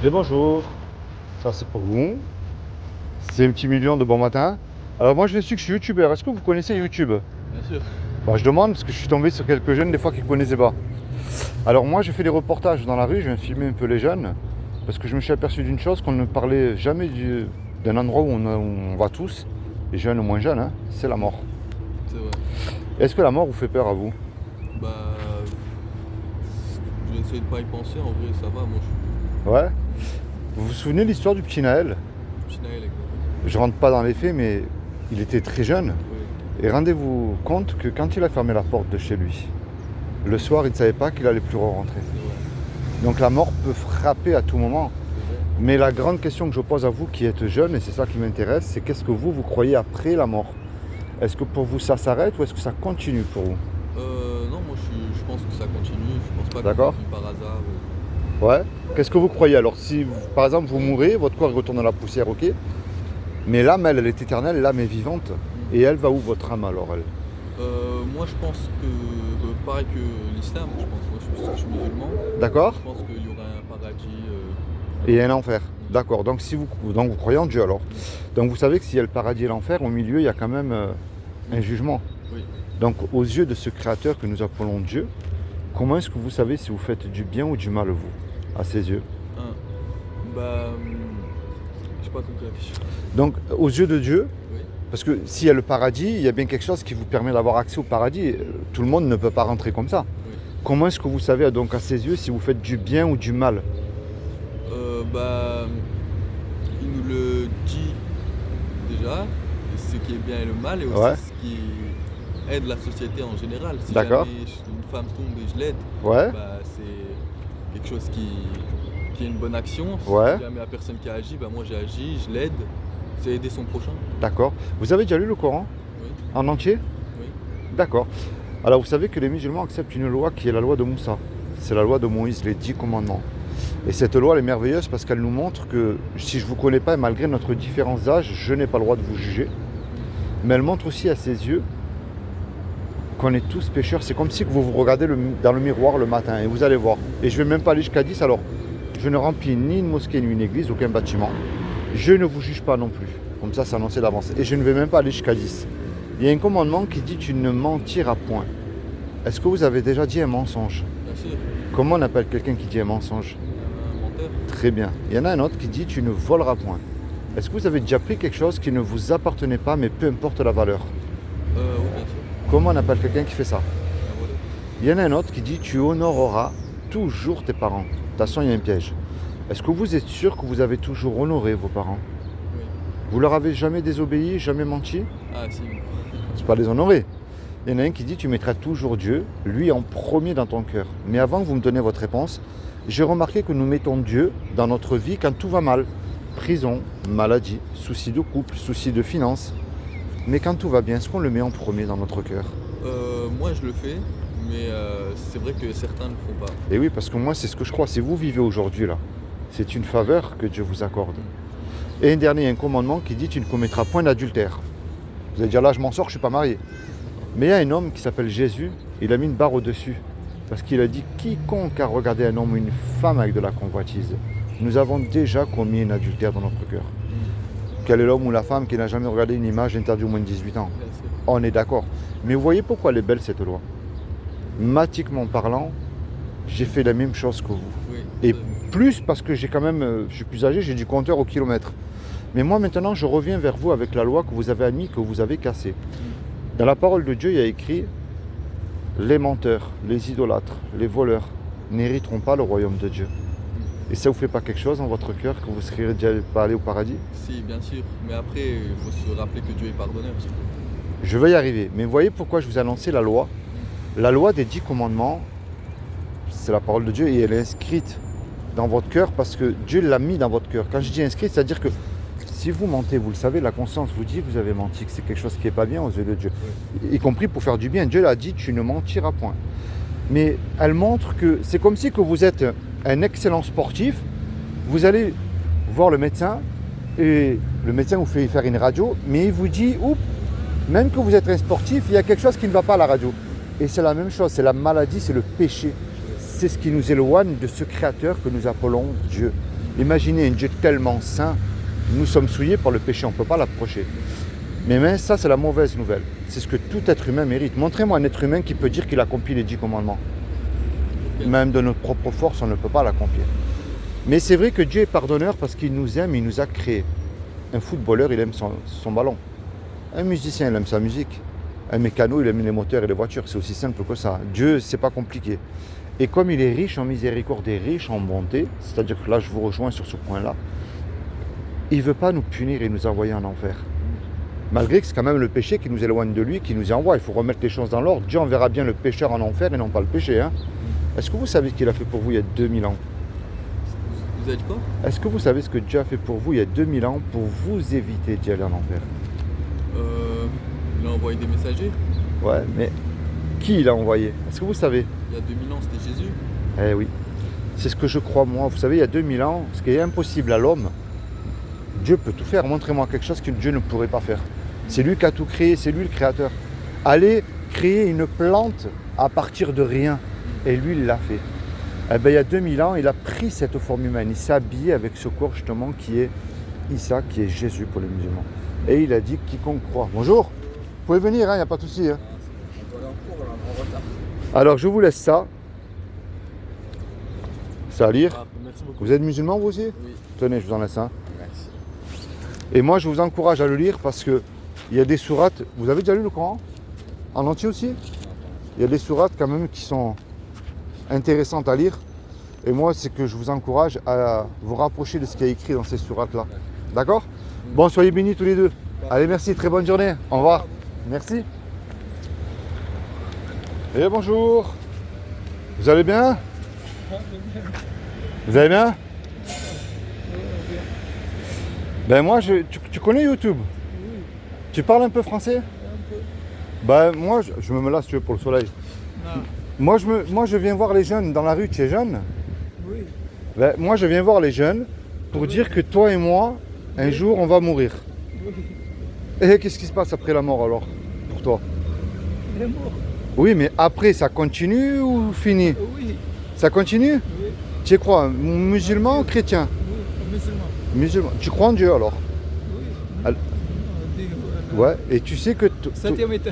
Et bonjour, ça c'est pour vous. C'est un petit million de bon matin. Alors moi je suis que je suis youtubeur. Est-ce que vous connaissez YouTube? Bien sûr. Bah, je demande parce que je suis tombé sur quelques jeunes des fois qui ne connaissaient pas. Alors moi je fais des reportages dans la rue, je viens filmer un peu les jeunes. Parce que je me suis aperçu d'une chose, qu'on ne parlait jamais d'un endroit où on va tous, les jeunes ou moins jeunes, hein, c'est la mort. C'est vrai. Est-ce que la mort vous fait peur à vous? Bah, j'essaie de pas y penser, en vrai, ça va. Moi, Ouais. Vous vous souvenez de l'histoire du petit Naël? je suis Naël, exactement. Je rentre pas dans les faits, mais il était très jeune. Oui, Et rendez-vous compte que quand il a fermé la porte de chez lui, le soir, il ne savait pas qu'il allait plus rentrer. c'est vrai. Donc la mort peut frapper à tout moment. C'est vrai. Mais la grande question que je pose à vous qui êtes jeune, et c'est ça qui m'intéresse, c'est qu'est-ce que vous croyez après la mort? Est-ce que pour vous ça s'arrête ou est-ce que ça continue pour vous? Non, moi, je pense que ça continue. Je pense pas que D'accord. ça par hasard. Ouais. Qu'est-ce que vous croyez alors? Si par exemple vous mourrez, votre corps retourne dans la poussière, ok. Mais l'âme, elle est éternelle, l'âme est vivante. Et elle va où votre âme alors elle? Moi, je pense que, pareil que l'islam, je pense. Moi, je suis musulman. D'accord. Je pense qu'il y aura un paradis. Et un enfer. D'accord. Donc vous croyez en Dieu alors. Donc vous savez que s'il y a le paradis et l'enfer, au milieu, il y a quand même un jugement. Oui. Donc aux yeux de ce créateur que nous appelons Dieu, comment est-ce que vous savez si vous faites du bien ou du mal, vous, à ses yeux? Bah, j'ai pas compris la question. Donc aux yeux de Dieu, Oui. parce que s'il y a le paradis, il y a bien quelque chose qui vous permet d'avoir accès au paradis. Tout le monde ne peut pas rentrer comme ça. Oui. Comment est-ce que vous savez donc à ses yeux si vous faites du bien ou du mal? Bah, il nous le dit déjà, ce qui est bien et le mal, et aussi Ouais. ce qui aide la société en général. Si D'accord. jamais une femme tombe et je l'aide, Ouais. bah, c'est quelque chose qui est une bonne action. Ouais. Si jamais la personne qui a agi, bah, moi j'ai agi, je l'aide, c'est aider son prochain. D'accord. Vous avez déjà lu le Coran Oui, en entier? oui, D'accord. Alors vous savez que les musulmans acceptent une loi qui est la loi de Moussa. C'est la loi de Moïse, les 10 commandements. Et cette loi, elle est merveilleuse parce qu'elle nous montre que si je ne vous connais pas, et malgré notre différence d'âge, je n'ai pas le droit de vous juger. Mais elle montre aussi à ses yeux qu'on est tous pécheurs. C'est comme si vous vous regardez dans le miroir le matin et vous allez voir. Et je ne vais même pas aller jusqu'à 10. Alors, je ne remplis ni une mosquée, ni une église, aucun bâtiment. Je ne vous juge pas non plus. Comme ça, c'est annoncé d'avance. Et je ne vais même pas aller jusqu'à 10. Il y a un commandement qui dit tu ne mentiras point. Est-ce que vous avez déjà dit un mensonge? bien sûr, Comment on appelle quelqu'un qui dit un mensonge? un menteur. Très bien. Il y en a un autre qui dit tu ne voleras point. Est-ce que vous avez déjà pris quelque chose qui ne vous appartenait pas, mais peu importe la valeur? Oui, bien sûr, Comment on appelle quelqu'un qui fait ça? un voleur. Il y en a un autre qui dit tu honoreras toujours tes parents. De toute façon, il y a un piège. Est-ce que vous êtes sûr que vous avez toujours honoré vos parents? Oui. Vous leur avez jamais désobéi, jamais menti? Ah si, C'est pas les honorer. Il y en a un qui dit tu mettras toujours Dieu, lui en premier dans ton cœur. Mais avant que vous me donniez votre réponse, j'ai remarqué que nous mettons Dieu dans notre vie quand tout va mal. Prison, maladie, soucis de couple, soucis de finances. Mais quand tout va bien, est-ce qu'on le met en premier dans notre cœur? moi je le fais, mais c'est vrai que certains ne le font pas. Et oui, parce que moi c'est ce que je crois. Si vous vivez aujourd'hui là, c'est une faveur que Dieu vous accorde. Et un dernier, un commandement qui dit tu ne commettras point d'adultère. Vous allez dire là je m'en sors, je ne suis pas marié. Mais il y a un homme qui s'appelle Jésus, il a mis une barre au-dessus. Parce qu'il a dit quiconque a regardé un homme ou une femme avec de la convoitise, nous avons déjà commis un adultère dans notre cœur. Quel est l'homme ou la femme qui n'a jamais regardé une image interdite au moins de 18 ans? Bien sûr. On est d'accord. Mais vous voyez pourquoi elle est belle cette loi? Mathématiquement parlant, j'ai fait la même chose que vous. Oui. Et plus parce que j'ai quand même, je suis plus âgé, j'ai du compteur au kilomètre. Mais moi maintenant, je reviens vers vous avec la loi que vous avez admis, que vous avez cassée. Dans la parole de Dieu, il y a écrit les menteurs, les idolâtres, les voleurs n'hériteront pas le royaume de Dieu. Et ça vous fait pas quelque chose dans votre cœur que vous serez déjà pas allé au paradis? Si, bien sûr. Mais après, il faut se rappeler que Dieu est pardonneur. Surtout. Je vais y arriver. Mais vous voyez pourquoi je vous ai annoncé la loi? La loi des 10 commandements, c'est la parole de Dieu et elle est inscrite dans votre cœur parce que Dieu l'a mis dans votre cœur. Quand je dis inscrite, c'est-à-dire que si vous mentez, vous le savez, la conscience vous dit que vous avez menti, que c'est quelque chose qui n'est pas bien aux yeux de Dieu. Y compris pour faire du bien. Dieu l'a dit, tu ne mentiras point. Mais elle montre que c'est comme si que vous êtes un excellent sportif, vous allez voir le médecin et le médecin vous fait faire une radio, mais il vous dit, oups, même que vous êtes un sportif, il y a quelque chose qui ne va pas à la radio. Et c'est la même chose, c'est la maladie, c'est le péché. C'est ce qui nous éloigne de ce créateur que nous appelons Dieu. Imaginez un Dieu tellement saint, nous sommes souillés par le péché, on ne peut pas l'approcher. Mais ça, c'est la mauvaise nouvelle. C'est ce que tout être humain mérite. Montrez-moi un être humain qui peut dire qu'il accomplit les 10 commandements. Même de notre propre force, on ne peut pas l'accomplir. Mais c'est vrai que Dieu est pardonneur parce qu'il nous aime, il nous a créés. Un footballeur, il aime son ballon. Un musicien, il aime sa musique. Un mécano, il aime les moteurs et les voitures. C'est aussi simple que ça. Dieu, c'est pas compliqué. Et comme il est riche en miséricorde et riche en bonté, c'est-à-dire que là, je vous rejoins sur ce point-là, il ne veut pas nous punir et nous envoyer en enfer. Malgré que c'est quand même le péché qui nous éloigne de lui, qui nous y envoie. Il faut remettre les choses dans l'ordre. Dieu enverra bien le pécheur en enfer et non pas le péché. Hein. Est-ce que vous savez ce qu'il a fait pour vous il y a 2000 ans? Vous avez dit quoi? Est-ce que vous savez ce que Dieu a fait pour vous il y a 2000 ans pour vous éviter d'y aller en enfer? Il a envoyé des messagers. Ouais, mais qui il a envoyé? Est-ce que vous savez? Il y a 2000 ans, c'était Jésus. Eh oui, c'est ce que je crois moi. Vous savez, il y a 2000 ans, ce qui est impossible à l'homme, Dieu peut tout faire. Montrez-moi quelque chose que Dieu ne pourrait pas faire. C'est lui qui a tout créé, c'est lui le créateur. Allez créer une plante à partir de rien. Et lui, il l'a fait. Eh bien, il y a 2000 ans, il a pris cette forme humaine. Il s'est habillé avec ce corps justement qui est Issa, qui est Jésus pour les musulmans. Et il a dit quiconque croit. Bonjour, vous pouvez venir, il n'y a pas de souci. Hein. Alors, je vous laisse ça. Ça à lire. Ah, merci beaucoup. Vous êtes musulman vous aussi? Oui. Tenez, je vous en laisse un. Merci. Et moi, je vous encourage à le lire parce que il y a des sourates. Vous avez déjà lu le Coran? En entier aussi? Il y a des sourates quand même qui sont intéressantes à lire. Et moi, c'est que je vous encourage à vous rapprocher de ce qu'il y a écrit dans ces sourates-là. D'accord? Bon, soyez bénis tous les deux. Allez, merci, très bonne journée. Au revoir. Merci. Et bonjour. Vous allez bien? Vous allez bien? Ben moi, tu connais YouTube? Oui, Tu parles un peu français? un peu. Ben moi, je me mets là si tu veux pour le soleil. Non. Moi, je viens voir les jeunes dans la rue. Tu es jeune? Oui, Ben, moi, je viens voir les jeunes pour dire que toi et moi, un jour, on va mourir. oui. Et qu'est-ce qui se passe après la mort alors, pour toi? Il est mort. Oui, mais après, ça continue ou fini? Oui, Ça continue? oui, Tu es quoi? Musulman ou chrétien? oui, musulman. Musulman. Tu crois en Dieu alors? Oui. Al- On dit, Ouais. Et tu sais que Septième état.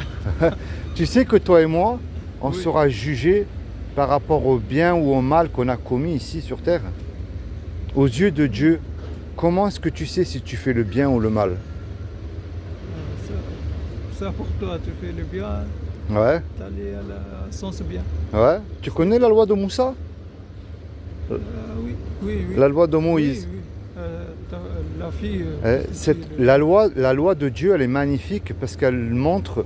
tu sais que toi et moi, on Oui. sera jugés par rapport au bien ou au mal qu'on a commis ici sur terre. Aux yeux de Dieu, comment est-ce que tu sais si tu fais le bien ou le mal? Ça pour toi, tu fais le bien, Ouais, t'allais à la sens bien. ouais. Tu connais la loi de Moussa? Oui, oui, oui. La loi de Moïse. Oui, oui. La fille. La loi de Dieu, elle est magnifique parce qu'elle montre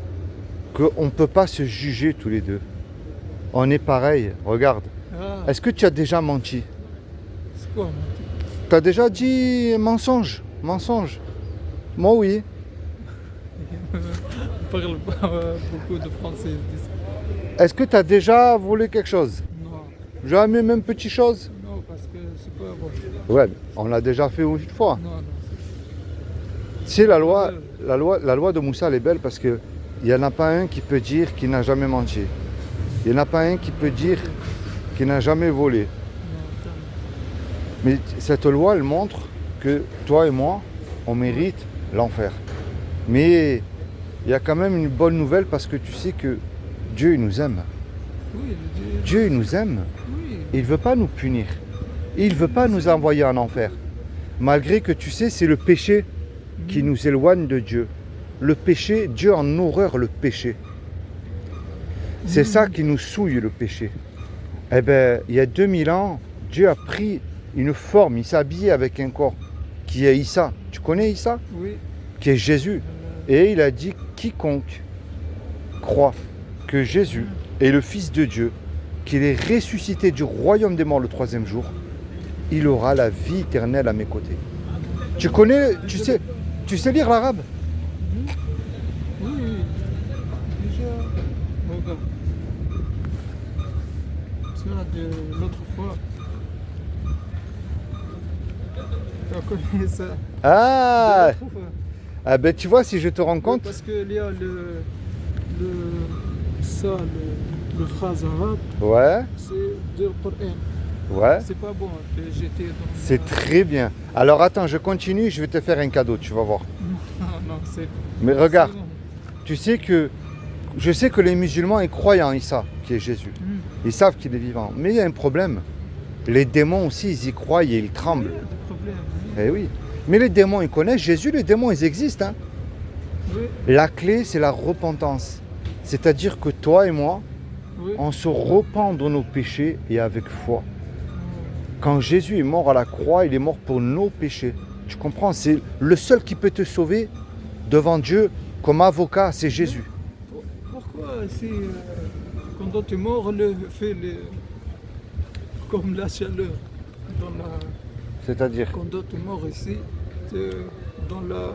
qu'on ne peut pas se juger tous les deux. On est pareil, regarde. Ah, Est-ce que tu as déjà menti? c'est quoi, mon Tu as déjà dit mensonge? Mensonge? Moi oui. On parle pas beaucoup de français. Est-ce que tu as déjà volé quelque chose? Non, Jamais, même petite chose? non, parce que c'est pas bon. Ouais, on l'a déjà fait une fois. Non, non. Tu sais, la loi de Moussa, elle est belle parce qu'il n'y en a pas un qui peut dire qu'il n'a jamais menti. Il n'y en a pas un qui peut dire qu'il n'a jamais volé. Non, Mais cette loi, elle montre que toi et moi, on mérite l'enfer. Mais il y a quand même une bonne nouvelle parce que tu sais que Dieu, il nous aime. oui, Dieu, il nous aime. oui. Et il ne veut pas nous punir. Il ne veut pas nous envoyer en enfer. Malgré que tu sais, c'est le péché qui nous éloigne de Dieu. Le péché, Dieu en horreur le péché. C'est ça qui nous souille, le péché. Eh bien, il y a 2000 ans, Dieu a pris une forme, il s'est habillé avec un corps qui est Issa. Tu connais Issa? Oui. Qui est Jésus. Et il a dit, quiconque croit que Jésus est le Fils de Dieu, qu'il est ressuscité du royaume des morts le 3e jour, il aura la vie éternelle à mes côtés. Tu connais, tu sais lire l'arabe? Oui, oui. Déjà, regarde. Ça, de l'autre fois. Tu as connu ça? Ah, De l'autre fois. ah ben tu vois, si je te rends Oui, compte, parce qu'il y a le phrase arabe, ouais, c'est du Coran. Ouais. C'est pas bon de jeter dans. C'est très bien. Alors attends, je continue, je vais te faire un cadeau, tu vas voir. Non, non, c'est. Mais regarde, c'est bon. tu sais que je sais que les musulmans ils croient en Issa, qui est Jésus. Ils savent qu'il est vivant. Mais il y a un problème. Les démons aussi, ils y croient et ils tremblent. Il y a des problèmes. Eh oui. Mais les démons, ils connaissent Jésus, les démons, ils existent. Hein. Oui, La clé, c'est la repentance. C'est-à-dire que toi et moi, oui. on se repent de nos péchés et avec foi. Quand Jésus est mort à la croix, il est mort pour nos péchés. Tu comprends? C'est le seul qui peut te sauver devant Dieu comme avocat, c'est Jésus. Pourquoi si quand tu es mort, le fait comme la chaleur dans la. C'est-à-dire? Quand tu es mort ici, dans la.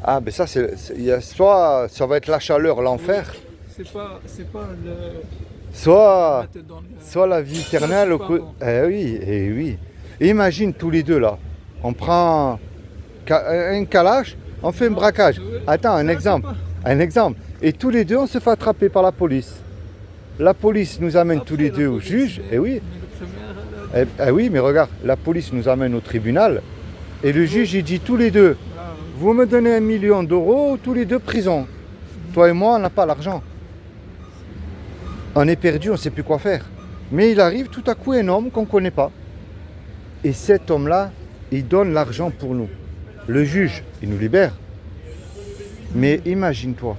Ah, ben ça, il y a soit ça va être la chaleur, l'enfer, C'est pas le. soit, mettre dans le- soit la vie éternelle. Ça, c'est pas bon. Eh oui, eh oui. Et imagine tous les deux là. On prend un calage, on fait un braquage. Attends, un Ça, exemple. c'est pas- Un exemple. Et tous les deux, on se fait attraper par la police. La police nous amène tous les Après, la deux au police, juge. mais- Eh oui. mais le premier, Eh oui, mais regarde, la police nous amène au tribunal. Et le juge, il dit tous les deux, ah, vous me donnez 1 million d'euros, tous les deux prison. Toi et moi, on n'a pas l'argent. On est perdu, on ne sait plus quoi faire. Mais il arrive tout à coup un homme qu'on ne connaît pas. Et cet homme-là, il donne l'argent pour nous. Le juge, il nous libère. Mais imagine-toi,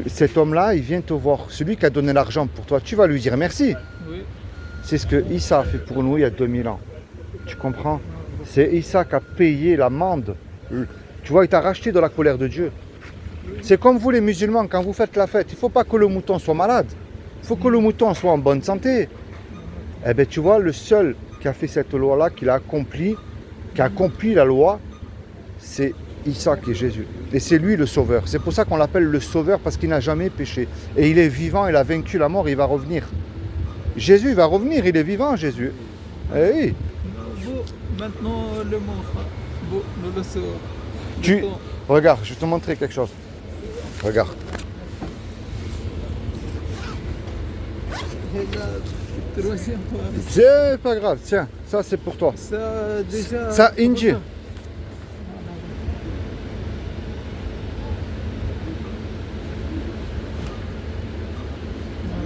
cet homme-là, il vient te voir. Celui qui a donné l'argent pour toi, tu vas lui dire merci. oui. C'est ce que Issa a fait pour nous il y a 2000 ans. Tu comprends? C'est Issa qui a payé l'amende. Tu vois, il t'a racheté de la colère de Dieu. C'est comme vous les musulmans, quand vous faites la fête, il ne faut pas que le mouton soit malade. Il faut que le mouton soit en bonne santé. Eh bien, tu vois, le seul qui a fait cette loi-là, qui l'a accompli, qui a accompli la loi, c'est Issa qui est Jésus. Et c'est lui le sauveur. C'est pour ça qu'on l'appelle le sauveur, parce qu'il n'a jamais péché. Et il est vivant, il a vaincu la mort, il va revenir. Jésus il va revenir, il est vivant, Jésus. Eh oui. Bon, maintenant le mort. Bon, nous le saurons. Tu- Maintenant, Regarde, je vais te montrer quelque chose. Regarde. regarde, troisième fois. C'est pas grave, tiens, ça c'est pour toi. Ça déjà. Ça, Inji. Non,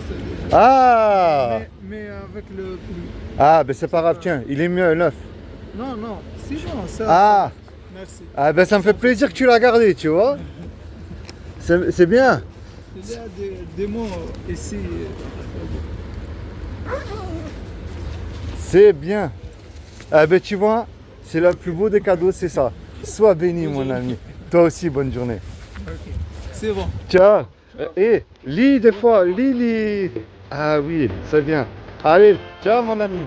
c'est déjà- Ah Mais avec le prix. Ah, ben c'est pas grave, tiens, il est mieux neuf. Non, non, c'est bon, ça. Ah Merci. Ah ben ça me fait plaisir que tu l'as gardé, tu vois. C'est bien. Il y a des mots ici. C'est bien. Ah ben tu vois, c'est le plus beau des cadeaux, c'est ça. Sois béni mon ami. Toi aussi, bonne journée. Ok. C'est bon. Tiens, et lis des fois, lis. Ah oui, c'est bien. Allez, ciao mon ami.